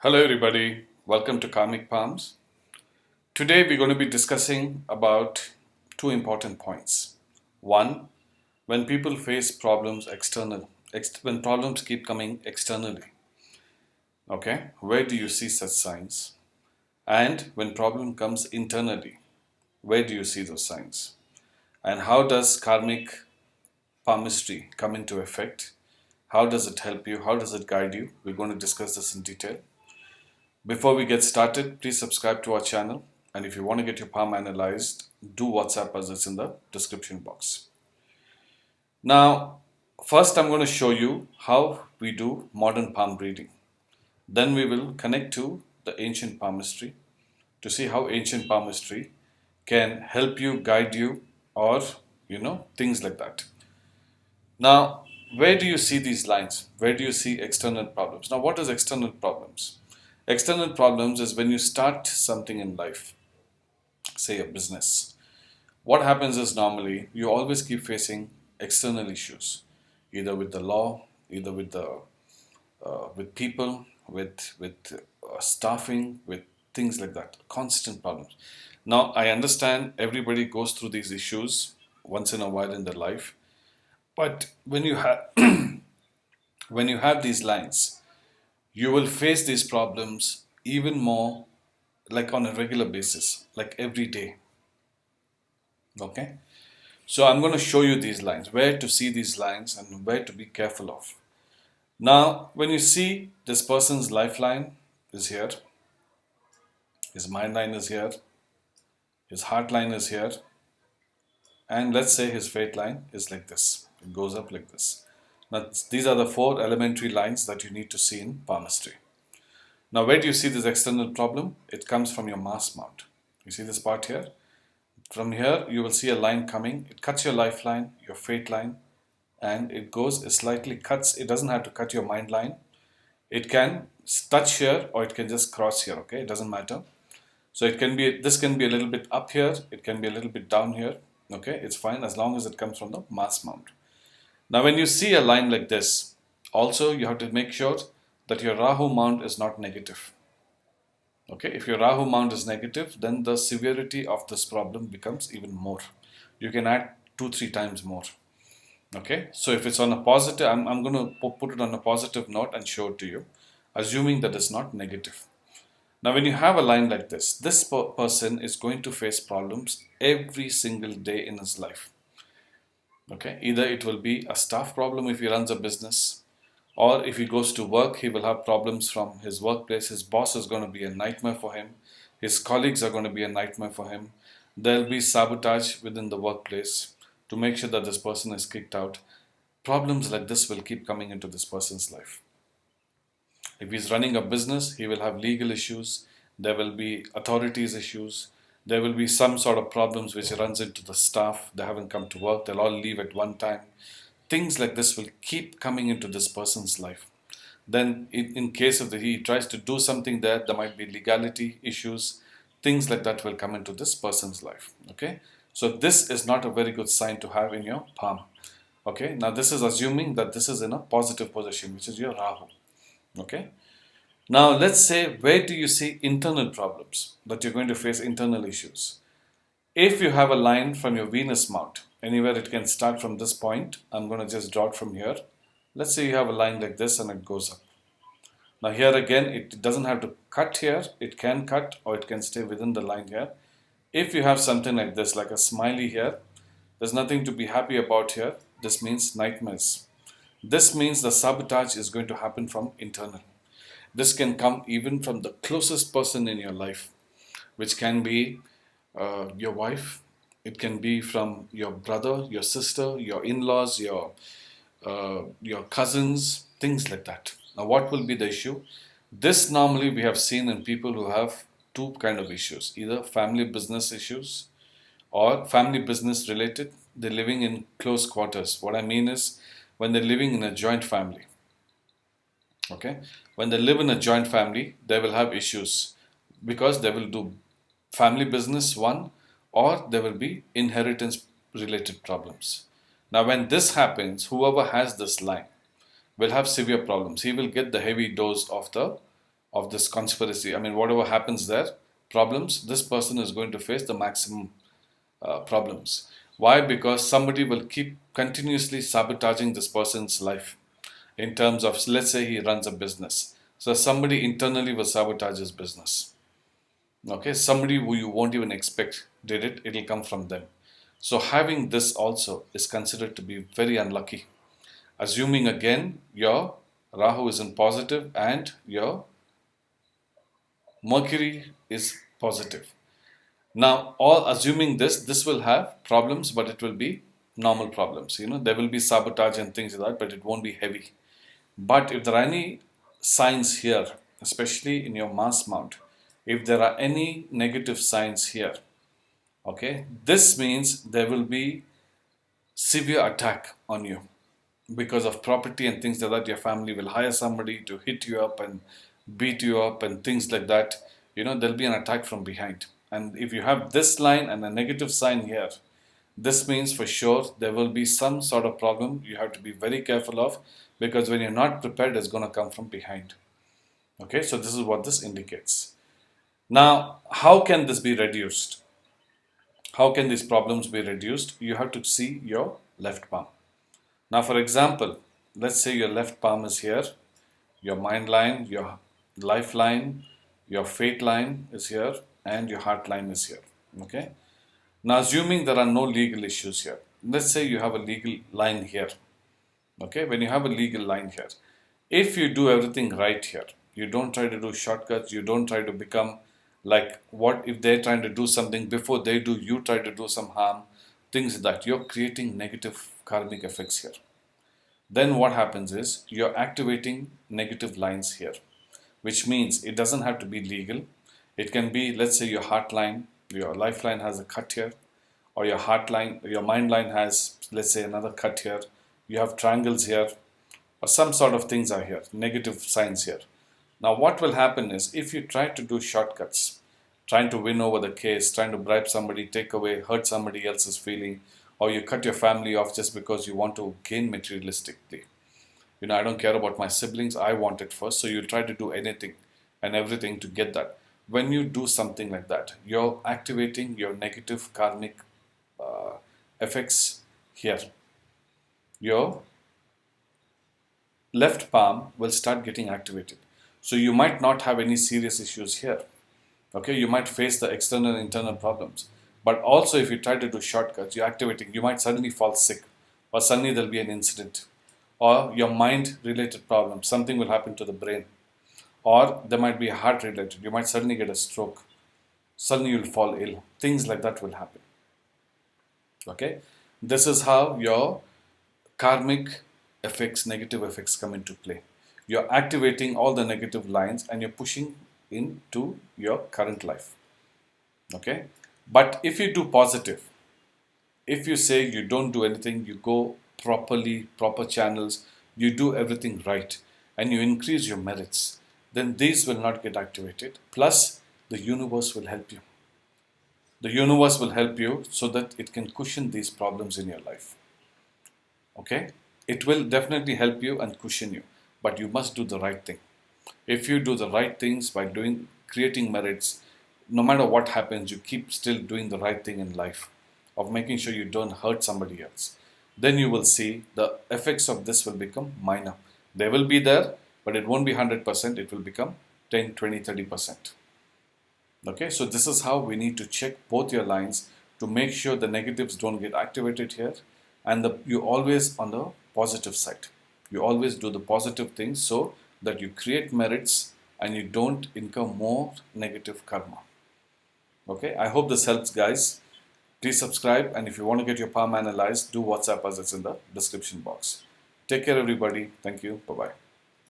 Hello everybody, welcome to Karmic Palms. Today we're going to be discussing about two important points. One, when people face problems when problems keep coming externally, okay, where do you see such signs? And when problem comes internally, where do you see those signs? And how does karmic palmistry come into effect? How does it help you? How does it guide you? We're going to discuss this in detail. Before we get started, please subscribe to our channel. And if you want to get your palm analyzed, do WhatsApp us, it's in the description box. Now, first I'm going to show you how we do modern palm reading. Then we will connect to the ancient palmistry to see how ancient palmistry can help you, guide you, or things like that. Now, where do you see these lines? Where do you see external problems? Now, what is external problems? External problems is when you start something in life, say a business. What happens is normally you always keep facing external issues, either with the law, either with people, with staffing, with things like that. Constant problems. Now I understand everybody goes through these issues once in a while in their life, but when you have when you have these lines, you will face these problems even more, like on a regular basis, like every day. Okay, so I'm going to show you these lines, where to see these lines and where to be careful of. Now when you see this person's lifeline is here, his mind line is here, his heart line is here, and let's say his fate line is like this, it goes up like this. Now these are the four elementary lines that you need to see in palmistry. Now where do you see this external problem? It comes from your Mars mount. You see this part here? From here you will see a line coming. It cuts your lifeline, your fate line, and it slightly cuts. It doesn't have to cut your mind line. It can touch here or it can just cross here, okay? It doesn't matter. So this can be a little bit up here, it can be a little bit down here, okay? It's fine as long as it comes from the Mars mount. Now when you see a line like this, also you have to make sure that your Rahu mount is not negative. Okay, if your Rahu mount is negative, then the severity of this problem becomes even more. You can add 2-3 times more. Okay, so if it's on a positive, I'm going to put it on a positive note and show it to you, assuming that it's not negative. Now when you have a line like this person is going to face problems every single day in his life. Okay, either it will be a staff problem if he runs a business, or if he goes to work, he will have problems from his workplace. His boss is going to be a nightmare for him. His colleagues are going to be a nightmare for him. There will be sabotage within the workplace to make sure that this person is kicked out. Problems like this will keep coming into this person's life. If he's running a business, he will have legal issues. There will be authorities issues. There will be some sort of problems which runs into the staff. They haven't come to work. They'll all leave at one time. Things like this will keep coming into this person's life. Then in case of he tries to do something there might be legality issues. Things like that will come into this person's life. Okay, so this is not a very good sign to have in your palm. Okay, now this is assuming that this is in a positive position, which is your Rahu. Okay, now let's say, where do you see internal problems, that you're going to face internal issues? If you have a line from your Venus mount, anywhere it can start from this point, I'm going to just draw it from here. Let's say you have a line like this and it goes up. Now here again, it doesn't have to cut here. It can cut or it can stay within the line here. If you have something like this, like a smiley here, there's nothing to be happy about here. This means nightmares. This means the sabotage is going to happen from internal. This can come even from the closest person in your life, which can be your wife. It can be from your brother, your sister, your in-laws, your cousins, things like that. Now what will be the issue? This normally we have seen in people who have two kind of issues, either family business issues or family business related. They're living in close quarters. What I mean is when they're living in a joint family. Okay, when they live in a joint family, they will have issues because they will do family business one, or there will be inheritance related problems. Now when this happens, whoever has this line will have severe problems. He will get the heavy dose of the of this conspiracy. I mean, whatever happens there, problems, this person is going to face the maximum problems. Why? Because somebody will keep continuously sabotaging this person's life in terms of, let's say he runs a business. So somebody internally will sabotage his business. Okay, somebody who you won't even expect did it, it'll come from them. So having this also is considered to be very unlucky. Assuming again your Rahu is in positive and your Mercury is positive. Now, all assuming this will have problems, but it will be normal problems. There will be sabotage and things like that, but it won't be heavy. But if there are any signs here, especially in your Mars mount, if there are any negative signs here, okay, this means there will be severe attack on you because of property and things like that. Your family will hire somebody to hit you up and beat you up and things like that. There'll be an attack from behind. And if you have this line and a negative sign here, this means for sure there will be some sort of problem you have to be very careful of, because when you're not prepared, it's going to come from behind. Okay, so this is what this indicates. Now, how can this be reduced? How can these problems be reduced? You have to see your left palm. Now, for example, let's say your left palm is here, your mind line, your life line, your fate line is here, and your heart line is here. Okay. Now, assuming there are no legal issues here, let's say you have a legal line here. Okay, when you have a legal line here, if you do everything right here, you don't try to do shortcuts, you don't try to become like, what if they're trying to do something before they do, you try to do some harm, things like that, you're creating negative karmic effects here. Then what happens is you're activating negative lines here, which means it doesn't have to be legal. It can be, let's say your heart line, your lifeline has a cut here, or your heart line, your mind line has, let's say, another cut here. You have triangles here, or some sort of things are here, negative signs here. Now what will happen is, if you try to do shortcuts, trying to win over the case, trying to bribe somebody, take away, hurt somebody else's feeling, or you cut your family off just because you want to gain materialistically. I don't care about my siblings, I want it first, so you try to do anything and everything to get that. When you do something like that, you're activating your negative karmic effects here. Your left palm will start getting activated. So you might not have any serious issues here. Okay, you might face the external and internal problems. But also if you try to do shortcuts, you're activating, you might suddenly fall sick, or suddenly there'll be an incident, or your mind related problem, something will happen to the brain, or there might be a heart related, you might suddenly get a stroke, suddenly you'll fall ill, things like that will happen. Okay, this is how your karmic effects, negative effects come into play. You're activating all the negative lines and you're pushing into your current life. Okay, but if you do positive, if you say you don't do anything, you go properly, proper channels, you do everything right, and you increase your merits, then these will not get activated. Plus, the universe will help you. The universe will help you so that it can cushion these problems in your life. Okay? It will definitely help you and cushion you, but you must do the right thing. If you do the right things by creating merits, no matter what happens, you keep still doing the right thing in life, of making sure you don't hurt somebody else, then you will see the effects of this will become minor. They will be there, but it won't be 100%, it will become 10, 20, 30%. Okay, so this is how we need to check both your lines to make sure the negatives don't get activated here, and you always on the positive side. You always do the positive things so that you create merits and you don't incur more negative karma. Okay, I hope this helps, guys. Please subscribe, and if you want to get your palm analyzed, do WhatsApp us, it's in the description box. Take care, everybody. Thank you. Bye-bye.